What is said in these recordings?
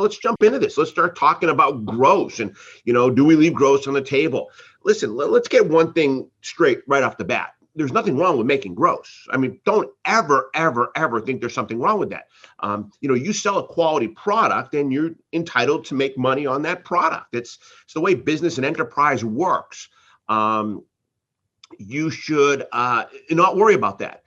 let's jump into this. Let's start talking about gross and, do we leave gross on the table? Listen, let's get one thing straight right off the bat. There's nothing wrong with making gross. I mean, don't ever, ever, ever think there's something wrong with that. You sell a quality product and you're entitled to make money on that product. It's the way business and enterprise works. You should not worry about that.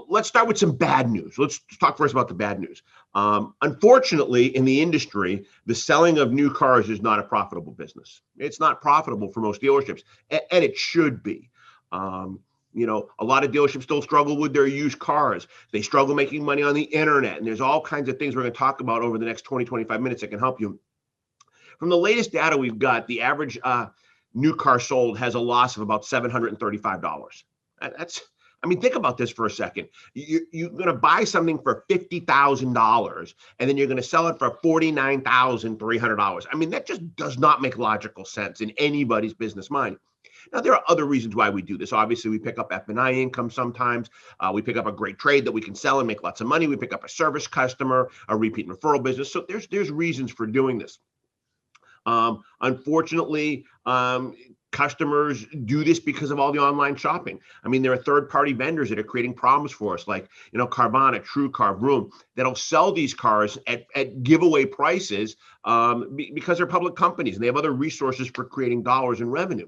Let's start with some bad news. Let's talk first about the bad news. Unfortunately, in the industry, the selling of new cars is not a profitable business. It's not profitable for most dealerships, and it should be. A lot of dealerships still struggle with their used cars. They struggle making money on the internet, and there's all kinds of things we're going to talk about over the next 20, 25 minutes that can help you. From the latest data we've got, the average new car sold has a loss of about $735. Think about this for a second. You're going to buy something for $50,000 and then you're going to sell it for $49,300. That just does not make logical sense in anybody's business mind. Now, there are other reasons why we do this. Obviously, we pick up F&I income sometimes. We pick up a great trade that we can sell and make lots of money. We pick up a service customer, a repeat and referral business. So there's reasons for doing this. Unfortunately, customers do this because of all the online shopping. There are third-party vendors that are creating problems for us, like Carvana, TrueCar, Vroom, that'll sell these cars at giveaway prices because they're public companies and they have other resources for creating dollars in revenue.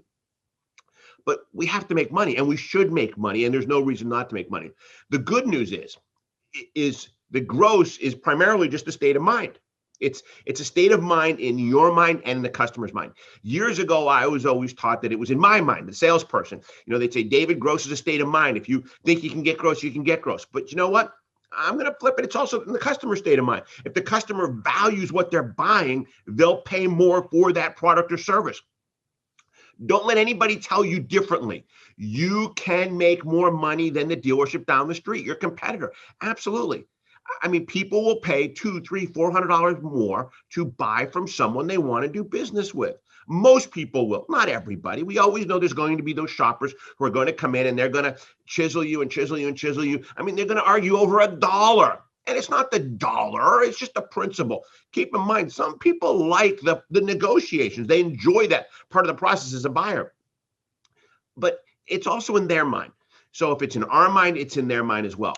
But we have to make money, and we should make money, and there's no reason not to make money. The good news is the gross is primarily just a state of mind. It's a state of mind in your mind and in the customer's mind. Years ago, I was always taught that it was in my mind, the salesperson. They'd say, David, gross is a state of mind. If you think you can get gross, you can get gross. But you know what? I'm going to flip it. It's also in the customer state of mind. If the customer values what they're buying, they'll pay more for that product or service. Don't let anybody tell you differently. You can make more money than the dealership down the street, your competitor. Absolutely. People will pay $200, $300, $400 more to buy from someone they want to do business with. Most people will, not everybody. We always know there's going to be those shoppers who are going to come in and they're going to chisel you and chisel you and chisel you. They're going to argue over $1. And it's not the dollar, it's just the principle. Keep in mind, some people like the negotiations. They enjoy that part of the process as a buyer. But it's also in their mind. So if it's in our mind, it's in their mind as well.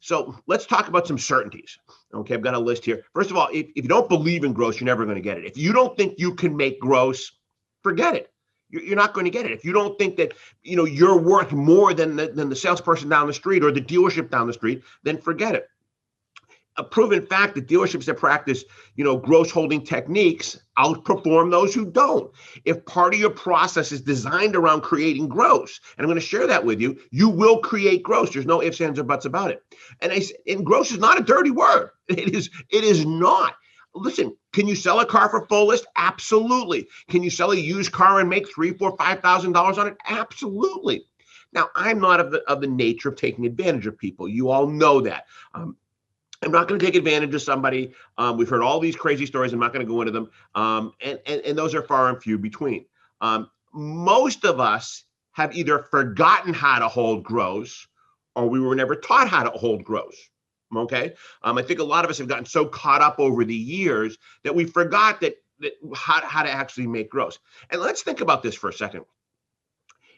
So let's talk about some certainties. Okay, I've got a list here. First of all, if you don't believe in gross, you're never going to get it. If you don't think you can make gross, forget it. You're not going to get it. If you don't think that you're worth more than the salesperson down the street or the dealership down the street, then forget it. A proven fact that dealerships that practice, gross holding techniques outperform those who don't. If part of your process is designed around creating gross, and I'm going to share that with you, you will create gross. There's no ifs, ands, or buts about it. And gross is not a dirty word. It is not. Listen, can you sell a car for full list? Absolutely. Can you sell a used car and make $3,000, $4,000, $5,000 on it? Absolutely. Now, I'm not of the nature of taking advantage of people. You all know that. I'm not going to take advantage of somebody. We've heard all these crazy stories. I'm not going to go into them. And those are far and few between. Most of us have either forgotten how to hold gross or we were never taught how to hold gross. Okay. I think a lot of us have gotten so caught up over the years that we forgot that how to actually make gross. And let's think about this for a second.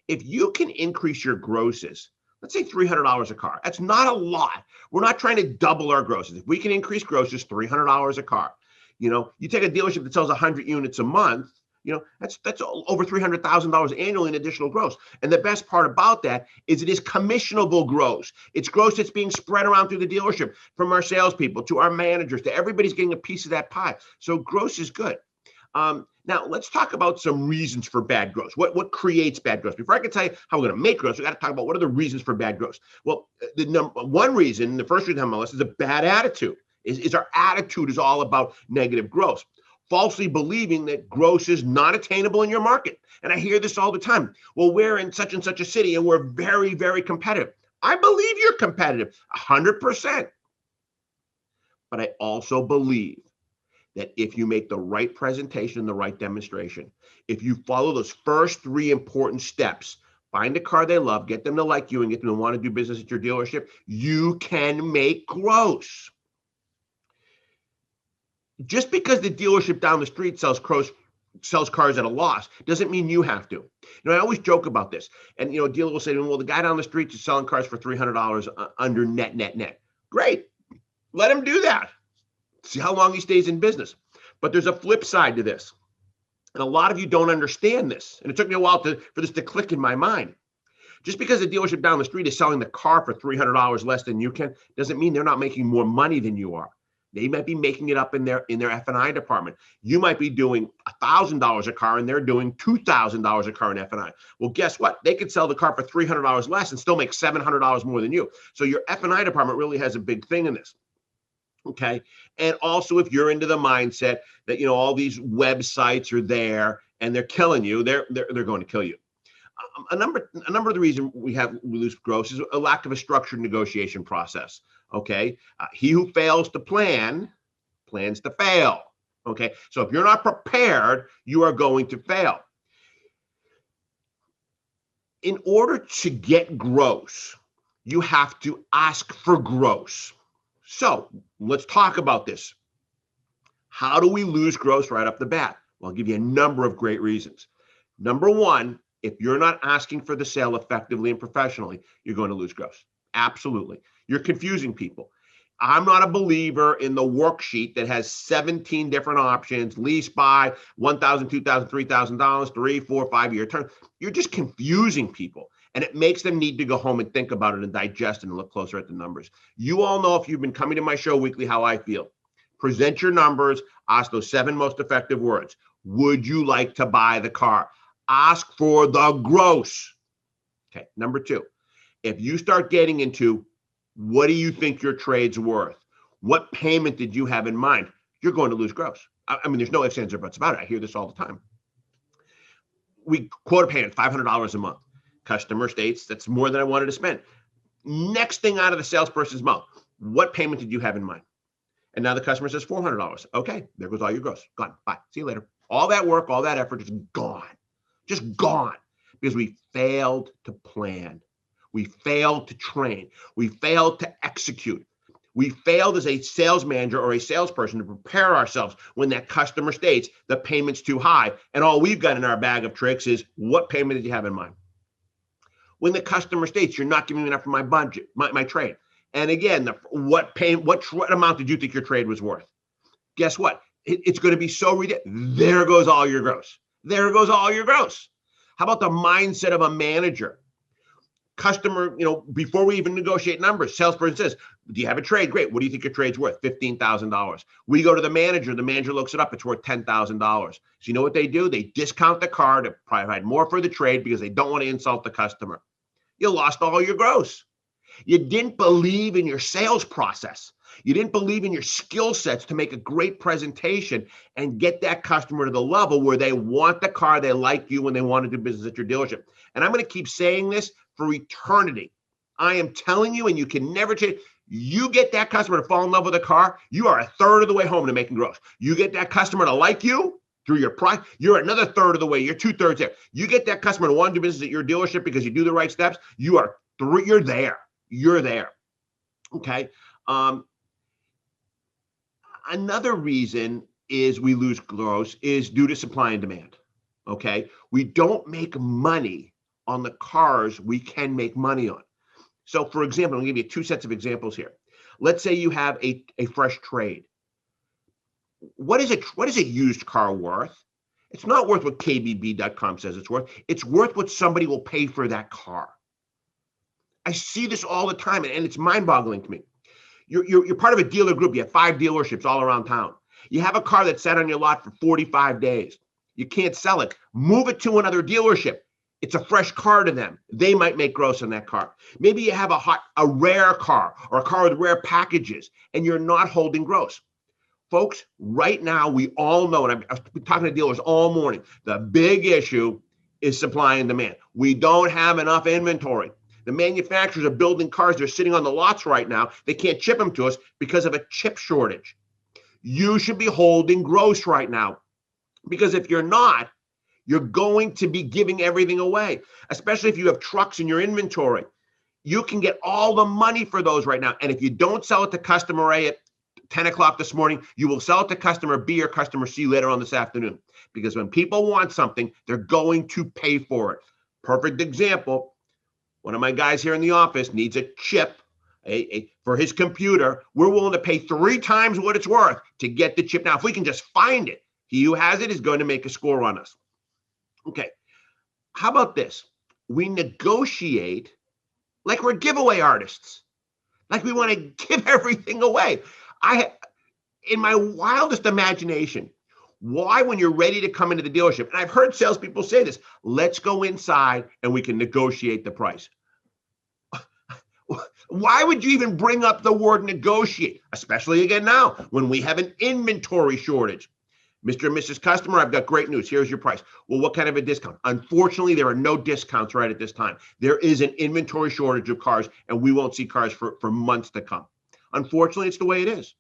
If you can increase your grosses, let's say $300 a car. That's not a lot. We're not trying to double our grosses. If we can increase grosses, $300 a car. You take a dealership that sells 100 units a month, that's over $300,000 annually in additional gross. And the best part about that is it is commissionable gross. It's gross that's being spread around through the dealership from our salespeople to our managers to everybody's getting a piece of that pie. So gross is good. Now, let's talk about some reasons for bad gross. What creates bad gross? Before I can tell you how we're going to make gross, we got to talk about what are the reasons for bad gross. Well, the first reason on my list is a bad attitude. Is our attitude is all about negative gross. Falsely believing that gross is not attainable in your market. And I hear this all the time. Well, we're in such and such a city and we're very, very competitive. I believe you're competitive, 100%. But I also believe that if you make the right presentation and the right demonstration, if you follow those first 3 important steps, find a car they love, get them to like you and get them to want to do business at your dealership, you can make gross. Just because the dealership down the street sells cars at a loss doesn't mean you have to. I always joke about this, and a dealer will say to me, well, the guy down the street is selling cars for $300 under net. Great, let him do that. See how long he stays in business. But there's a flip side to this, and a lot of you don't understand this, and it took me a while for this to click in my mind. Just because the dealership down the street is selling the car for $300 less than you can doesn't mean they're not making more money than you are. They might be making it up in their F&I department. You might be doing $1,000 a car and they're doing $2,000 a car in F&I. Well, guess what? They could sell the car for $300 less and still make $700 more than you. So your F&I department really has a big thing in this. Okay. And also, if you're into the mindset that, all these websites are there and they're killing you, they're going to kill you. A number of the reasons we lose gross is a lack of a structured negotiation process. Okay. He who fails to plan plans to fail. Okay. So if you're not prepared, you are going to fail. In order to get gross, you have to ask for gross. So let's talk about this. How do we lose gross right off the bat? Well, I'll give you a number of great reasons. Number one, if you're not asking for the sale effectively and professionally, you're going to lose gross. Absolutely. You're confusing people. I'm not a believer in the worksheet that has 17 different options, lease, buy, $1,000, $2,000, $3,000, 3, 4, 5-year term. You're just confusing people, and it makes them need to go home and think about it and digest it and look closer at the numbers. You all know, if you've been coming to my show weekly, how I feel. Present your numbers, ask those 7 most effective words. Would you like to buy the car? Ask for the gross. Okay, number 2, if you start getting into what do you think your trade's worth? What payment did you have in mind? You're going to lose gross. I mean, there's no ifs, ands, or buts about it. I hear this all the time. We quote a payment, $500 a month. Customer states, that's more than I wanted to spend. Next thing out of the salesperson's mouth, what payment did you have in mind? And now the customer says $400. Okay, there goes all your gross. Gone. Bye. See you later. All that work, all that effort is gone. Just gone, because we failed to plan. We failed to train. We failed to execute. We failed as a sales manager or a salesperson to prepare ourselves when that customer states the payment's too high. And all we've got in our bag of tricks is, what payment did you have in mind? When the customer states, you're not giving me enough for my budget, my trade. And again, what amount did you think your trade was worth? Guess what? It's going to be so ridiculous. There goes all your gross. There goes all your gross. How about the mindset of a manager? Customer, before we even negotiate numbers, salesperson says, do you have a trade? Great. What do you think your trade's worth? $15,000. We go to the manager looks it up. It's worth $10,000. So you know what they do? They discount the car to provide more for the trade because they don't want to insult the customer. You lost all your gross. You didn't believe in your sales process. You didn't believe in your skill sets to make a great presentation and get that customer to the level where they want the car, they like you, when they want to do business at your dealership. And I'm going to keep saying this for eternity. I am telling you, and you can never change. You get that customer to fall in love with a car, you are a third of the way home to making gross. You get that customer to like you through your price, you're another third of the way. You're 2/3 there. You get that customer to want to do business at your dealership because you do the right steps. You're there. You're there. Okay. Another reason is we lose gross is due to supply and demand. Okay. We don't make money on the cars we can make money on. So for example, I'll give you 2 sets of examples here. Let's say you have a fresh trade. What is a used car worth? It's not worth what KBB.com says it's worth. It's worth what somebody will pay for that car. I see this all the time, and it's mind-boggling to me. You're part of a dealer group. You have 5 dealerships all around town. You have a car that's sat on your lot for 45 days. You can't sell it. Move it to another dealership. It's a fresh car to them. They might make gross on that car. Maybe you have a rare car or a car with rare packages, and you're not holding gross. Folks, right now, we all know, and I've been talking to dealers all morning, the big issue is supply and demand. We don't have enough inventory. The manufacturers are building cars. They're sitting on the lots right now. They can't ship them to us because of a chip shortage. You should be holding gross right now, because if you're not, you're going to be giving everything away, especially if you have trucks in your inventory. You can get all the money for those right now. And if you don't sell it to customer A at 10 o'clock this morning, you will sell it to customer B or customer C later on this afternoon. Because when people want something, they're going to pay for it. Perfect example. One of my guys here in the office needs a chip for his computer. We're willing to pay 3 times what it's worth to get the chip. Now, if we can just find it, he who has it is going to make a score on us. Okay. How about this? We negotiate like we're giveaway artists, like we want to give everything away. In my wildest imagination, why, when you're ready to come into the dealership, and I've heard salespeople say this, let's go inside and we can negotiate the price. Why would you even bring up the word negotiate, especially again now when we have an inventory shortage? Mr. and Mrs. Customer, I've got great news. Here's your price. Well, what kind of a discount? Unfortunately, there are no discounts right at this time. There is an inventory shortage of cars, and we won't see cars for months to come. Unfortunately, it's the way it is.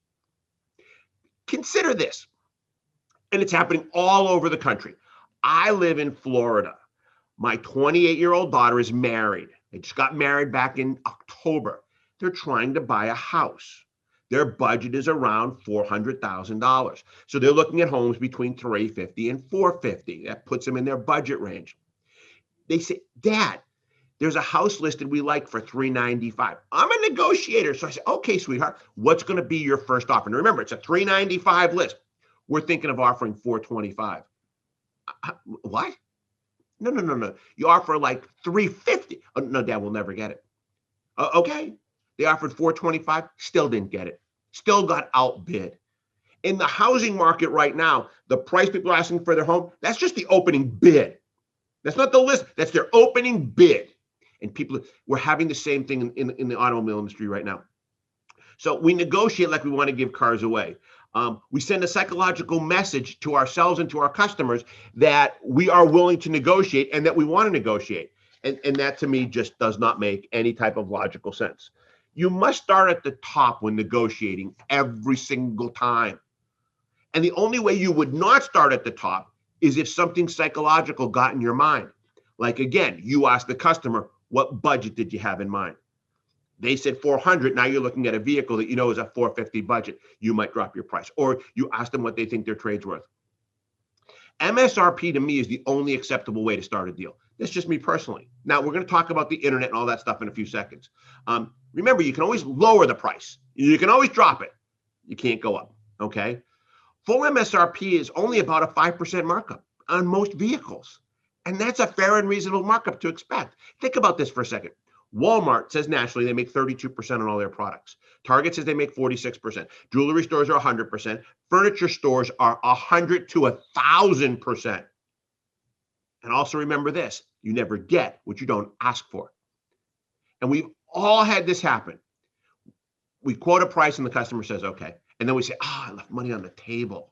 Consider this, and it's happening all over the country. I live in Florida. My 28-year-old daughter is married. They just got married back in October. They're trying to buy a house. Their budget is around $400,000. So they're looking at homes between $350,000 and $450,000. That puts them in their budget range. They say, Dad, there's a house listed we like for $395,000. I'm a negotiator. So I say, okay, sweetheart, what's going to be your first offer? And remember, it's a $395,000 list. We're thinking of offering $425,000. What? No. You offer like $350,000. Oh, no, Dad, we'll never get it. Okay. They offered $425,000, still didn't get it. Still got outbid. In the housing market right now, the price people are asking for their home, that's just the opening bid. That's not the list. That's their opening bid. And we're having the same thing in the automobile industry right now. So we negotiate like we want to give cars away. We send a psychological message to ourselves and to our customers that we are willing to negotiate and that we want to negotiate. And that to me just does not make any type of logical sense. You must start at the top when negotiating every single time. And the only way you would not start at the top is if something psychological got in your mind. Like, again, you ask the customer, what budget did you have in mind? They said 400. Now you're looking at a vehicle that you know is a 450 budget. You might drop your price. Or you ask them what they think their trade's worth. MSRP to me is the only acceptable way to start a deal. That's just me personally. Now we're going to talk about the internet and all that stuff in a few seconds. Remember, you can always lower the price. You can always drop it. You can't go up, okay? Full MSRP is only about a 5% markup on most vehicles. And that's a fair and reasonable markup to expect. Think about this for a second. Walmart says nationally they make 32% on all their products. Target says they make 46%. Jewelry stores are 100%. Furniture stores are 100 to 1,000%. And also remember this, you never get what you don't ask for. And we've all had this happen. We quote a price and the customer says, okay. And then we say, I left money on the table.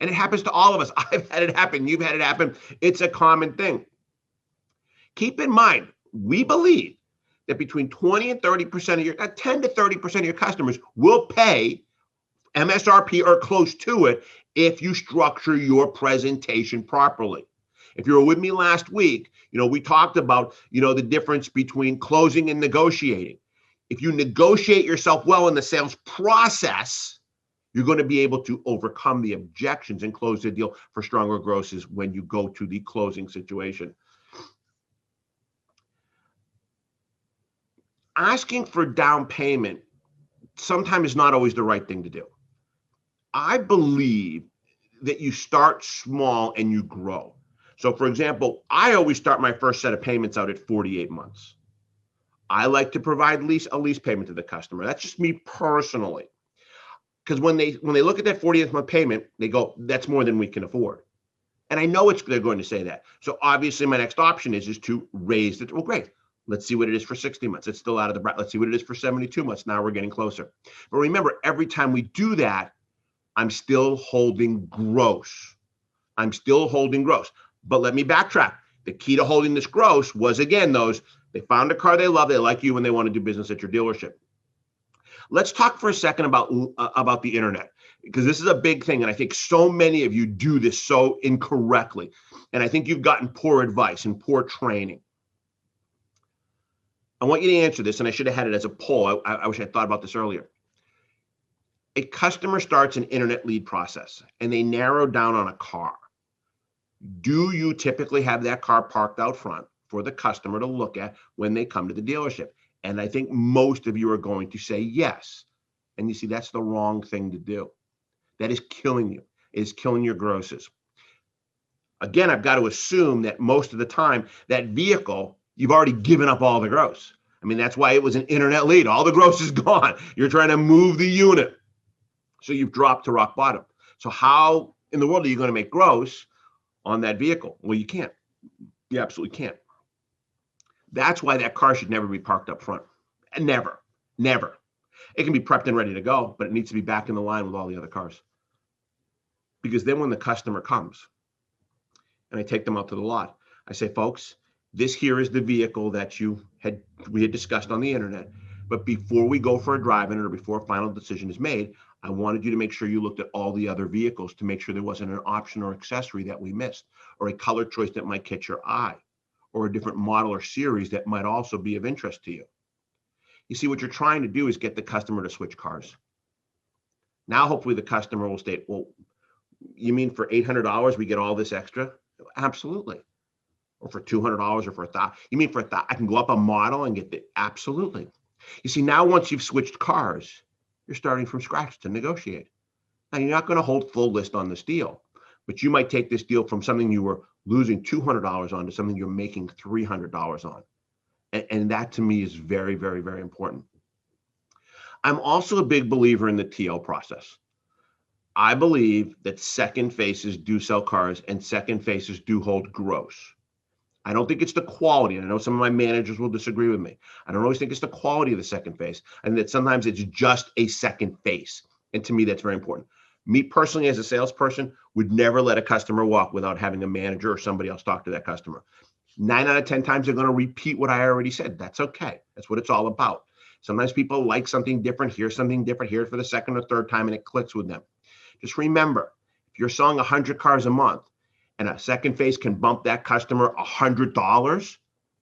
And it happens to all of us. I've had it happen. You've had it happen. It's a common thing. Keep in mind, we believe that between 20 and 30% of your, 10 to 30% of your customers will pay MSRP or close to it if you structure your presentation properly. If you were with me last week, we talked about, the difference between closing and negotiating. If you negotiate yourself well in the sales process, you're going to be able to overcome the objections and close the deal for stronger grosses when you go to the closing situation. Asking for down payment sometimes is not always the right thing to do. I believe that you start small and you grow. So for example, I always start my first set of payments out at 48 months. I like to provide a lease payment to the customer. That's just me personally. Because when they look at that 48th month payment, they go, that's more than we can afford. And I know they're going to say that. So obviously my next option is to raise it. Well, great. Let's see what it is for 60 months. It's still out of the bracket. Let's see what it is for 72 months. Now we're getting closer. But remember, every time we do that, I'm still holding gross. But let me backtrack. The key to holding this gross was, again, they found a car they love, they like you, and they want to do business at your dealership. Let's talk for a second about the internet, because this is a big thing, and I think so many of you do this so incorrectly. And I think you've gotten poor advice and poor training. I want you to answer this, and I should have had it as a poll. I wish I thought about this earlier. A customer starts an internet lead process and they narrow down on a car. Do you typically have that car parked out front for the customer to look at when they come to the dealership? And I think most of you are going to say yes. And you see, that's the wrong thing to do. That is killing you. It is killing your grosses. Again, I've got to assume that most of the time that vehicle, you've already given up all the gross. I mean, that's why it was an internet lead. All the gross is gone. You're trying to move the unit. So you've dropped to rock bottom. So how in the world are you going to make gross on that vehicle? Well, you can't. You absolutely can't. That's why that car should never be parked up front. Never, never. It can be prepped and ready to go, but it needs to be back in the line with all the other cars. Because then when the customer comes and I take them out to the lot, I say, folks, this here is the vehicle that we had discussed on the internet. But before we go for a drive in it or before a final decision is made, I wanted you to make sure you looked at all the other vehicles to make sure there wasn't an option or accessory that we missed, or a color choice that might catch your eye, or a different model or series that might also be of interest to you. You see, what you're trying to do is get the customer to switch cars. Now, hopefully the customer will state, well, you mean for $800 we get all this extra? Absolutely. Or for $200 or for $1,000. You mean for $1,000 I can go up a model and get the, absolutely. You see, now once you've switched cars, you're starting from scratch to negotiate. Now, you're not going to hold full list on this deal, but you might take this deal from something you were losing $200 on to something you're making $300 on. And that to me is very, very, very important. I'm also a big believer in the TL process. I believe that second faces do sell cars and second faces do hold gross. I don't think it's the quality. And I know some of my managers will disagree with me. I don't always think it's the quality of the second face, and that sometimes it's just a second face. And to me, that's very important. Me personally, as a salesperson, would never let a customer walk without having a manager or somebody else talk to that customer. 9 out of 10 times, they're going to repeat what I already said. That's okay. That's what it's all about. Sometimes people like something different, hear something different, hear it for the second or third time, and it clicks with them. Just remember, if you're selling 100 cars a month, and a second face can bump that customer $100,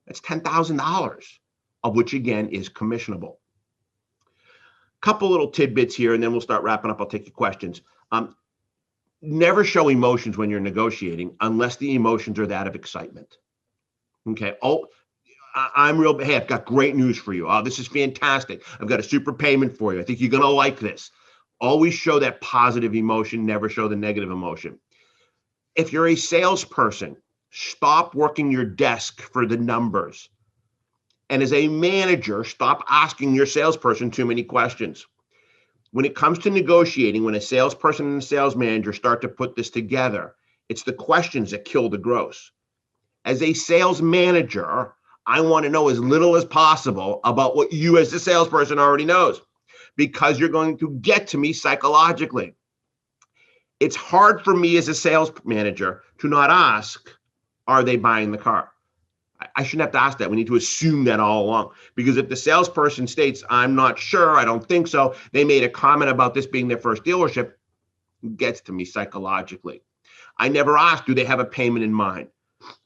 that's $10,000, of which again is commissionable. Couple little tidbits here, and then we'll start wrapping up. I'll take your questions. Never show emotions when you're negotiating unless the emotions are that of excitement. Okay. Oh, hey, I've got great news for you. Oh, this is fantastic. I've got a super payment for you. I think you're going to like this. Always show that positive emotion, never show the negative emotion. If you're a salesperson, stop working your desk for the numbers. And as a manager, stop asking your salesperson too many questions. When it comes to negotiating, when a salesperson and a sales manager start to put this together, it's the questions that kill the gross. As a sales manager, I want to know as little as possible about what you as a salesperson already knows, because you're going to get to me psychologically. It's hard for me as a sales manager to not ask, are they buying the car? I shouldn't have to ask that. We need to assume that all along, because if the salesperson states, I'm not sure, I don't think so, they made a comment about this being their first dealership, it gets to me psychologically. I never ask, do they have a payment in mind?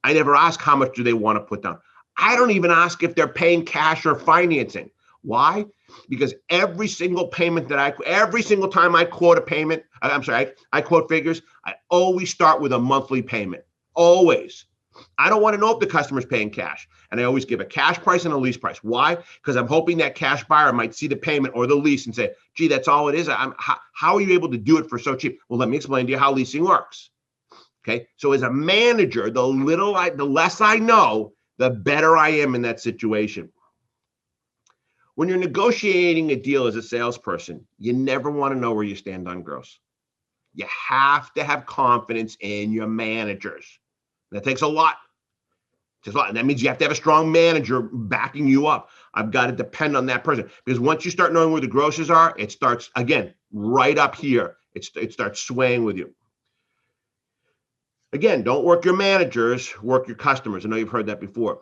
I never ask, how much do they want to put down? I don't even ask if they're paying cash or financing. Why? Because every single payment every single time I quote a payment, I quote figures, I always start with a monthly payment. Always. I don't want to know if the customer's paying cash. And I always give a cash price and a lease price. Why? Because I'm hoping that cash buyer might see the payment or the lease and say, gee, that's all it is. How are you able to do it for so cheap? Well, let me explain to you how leasing works. Okay. So as a manager, the less I know, the better I am in that situation. When you're negotiating a deal as a salesperson, you never want to know where you stand on gross. You have to have confidence in your managers. That takes a lot. And that means you have to have a strong manager backing you up. I've got to depend on that person, because once you start knowing where the grosses are, it starts, again, right up here. It starts swaying with you. Again, don't work your managers, work your customers. I know you've heard that before.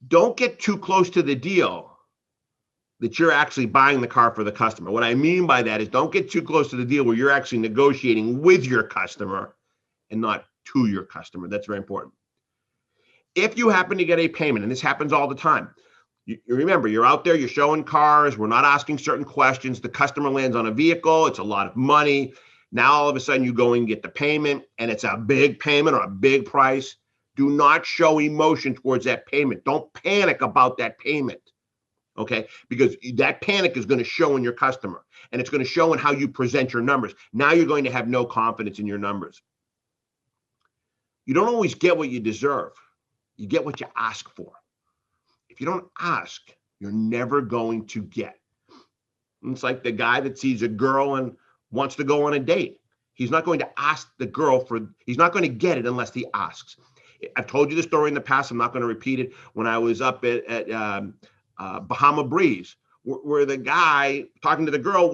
Don't get too close to the deal that you're actually buying the car for the customer. What I mean by that is don't get too close to the deal where you're actually negotiating with your customer and not to your customer. That's very important. If you happen to get a payment, and this happens all the time, You remember, you're out there, you're showing cars, we're not asking certain questions. The customer lands on a vehicle, it's a lot of money. Now, all of a sudden, you go and get the payment, and it's a big payment or a big price. Do not show emotion towards that payment. Don't panic about that payment, okay? Because that panic is going to show in your customer, and it's going to show in how you present your numbers. Now you're going to have no confidence in your numbers. You don't always get what you deserve. You get what you ask for. If you don't ask, you're never going to get. It's like the guy that sees a girl and wants to go on a date. He's not going to ask the girl he's not going to get it unless he asks. I've told you the story in the past. I'm not going to repeat it. When I was up at Bahama Breeze, where the guy talking to the girl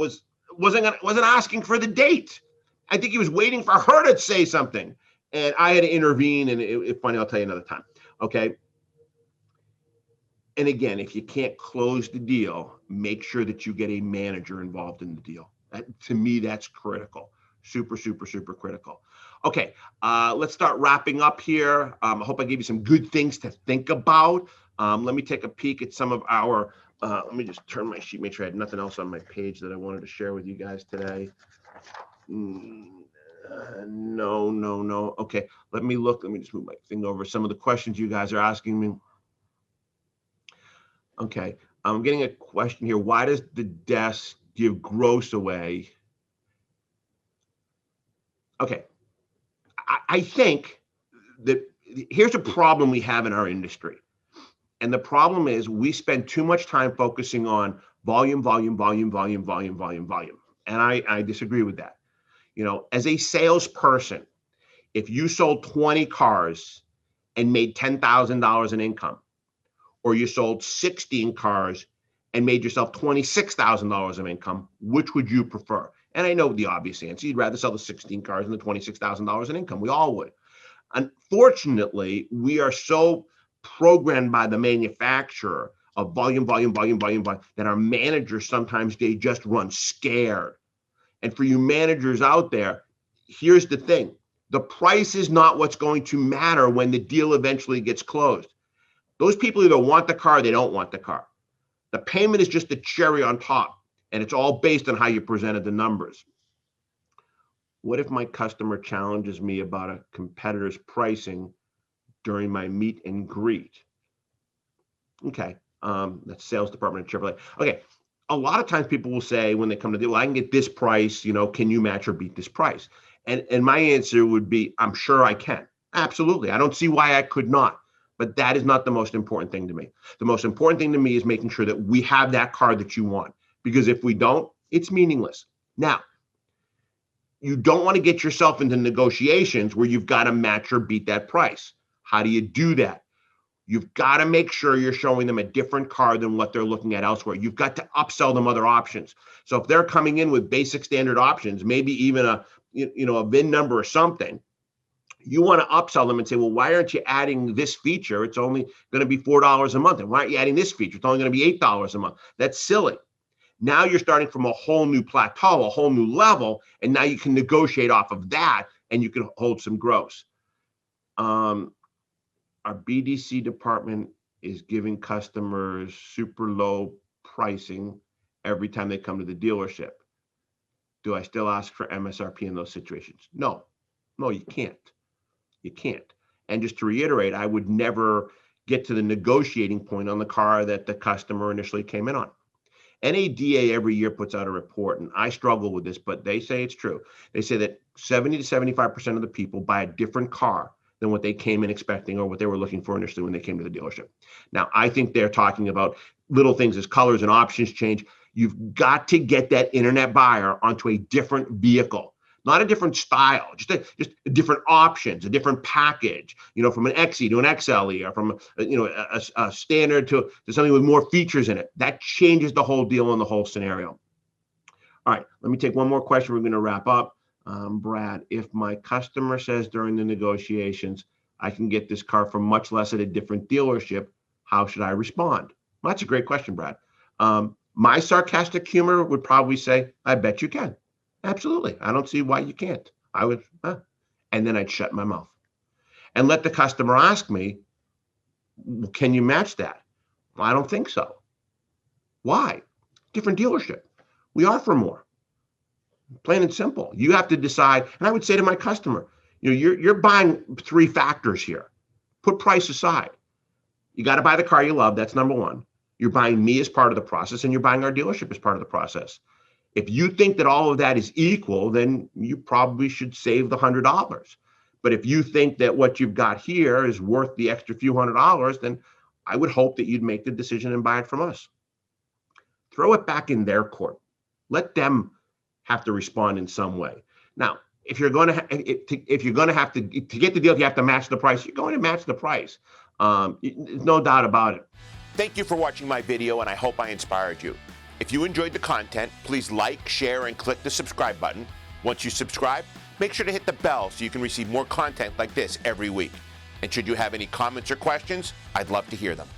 wasn't asking for the date. I think he was waiting for her to say something, and I had to intervene. And it's funny. I'll tell you another time. Okay. And again, if you can't close the deal, make sure that you get a manager involved in the deal. To me, that's critical. Super, super, super critical. Okay, let's start wrapping up here. I hope I gave you some good things to think about. Let me take a peek at some of our, let me just turn my sheet, make sure I had nothing else on my page that I wanted to share with you guys today. No. Okay, let me just move my thing over. Some of the questions you guys are asking me. Okay, I'm getting a question here. Why does the desk give gross away? Okay, I think that here's a problem we have in our industry. And the problem is we spend too much time focusing on volume. And I disagree with that. You know, as a salesperson, if you sold 20 cars and made $10,000 in income, or you sold 16 cars and made yourself $26,000 of income, which would you prefer? And I know the obvious answer. You'd rather sell the 16 cars than the $26,000 in income. We all would. Unfortunately, we are so programmed by the manufacturer of volume, that our managers sometimes, they just run scared. And for you managers out there, here's the thing. The price is not what's going to matter when the deal eventually gets closed. Those people either want the car or they don't want the car. The payment is just the cherry on top, and it's all based on how you presented the numbers. What if my customer challenges me about a competitor's pricing during my meet and greet? Okay, that's sales department at AAA. Okay, a lot of times people will say when they come to deal, I can get this price, you know, can you match or beat this price? And my answer would be, I'm sure I can. Absolutely. I don't see why I could not. But that is not the most important thing to me. The most important thing to me is making sure that we have that car that you want. Because if we don't, it's meaningless. Now, you don't want to get yourself into negotiations where you've got to match or beat that price. How do you do that? You've got to make sure you're showing them a different car than what they're looking at elsewhere. You've got to upsell them other options. So if they're coming in with basic standard options, maybe even a VIN number or something, you want to upsell them and say, well, why aren't you adding this feature? It's only going to be $4 a month. And why aren't you adding this feature? It's only going to be $8 a month. That's silly. Now you're starting from a whole new plateau, a whole new level, and now you can negotiate off of that and you can hold some gross. Our BDC department is giving customers super low pricing every time they come to the dealership. Do I still ask for MSRP in those situations? No, you can't. You can't. And just to reiterate, I would never get to the negotiating point on the car that the customer initially came in on. NADA every year puts out a report, and I struggle with this, but they say it's true. They say that 70 to 75% of the people buy a different car than what they came in expecting or what they were looking for initially when they came to the dealership. Now, I think they're talking about little things as colors and options change. You've got to get that internet buyer onto a different vehicle. Not a different style, just different options, a different package, from an XE to an XLE, or from a standard to something with more features in it. That changes the whole deal and the whole scenario. All right, let me take one more question. We're going to wrap up. Brad, if my customer says during the negotiations, I can get this car for much less at a different dealership, how should I respond? Well, that's a great question, Brad. My sarcastic humor would probably say, I bet you can. Absolutely. I don't see why you can't. I would, and then I'd shut my mouth and let the customer ask me, can you match that? Well, I don't think so. Why? Different dealership. We offer more. Plain and simple. You have to decide. And I would say to my customer, you're buying three factors here. Put price aside. You got to buy the car you love. That's number one. You're buying me as part of the process, and you're buying our dealership as part of the process. If you think that all of that is equal, then you probably should save the $100. But if you think that what you've got here is worth the extra few $100, then I would hope that you'd make the decision and buy it from us. Throw it back in their court. Let them have to respond in some way. Now, if you're going to have to get the deal, if you have to match the price, you're going to match the price. There's no doubt about it. Thank you for watching my video, and I hope I inspired you. If you enjoyed the content, please like, share, and click the subscribe button. Once you subscribe, make sure to hit the bell so you can receive more content like this every week. And should you have any comments or questions, I'd love to hear them.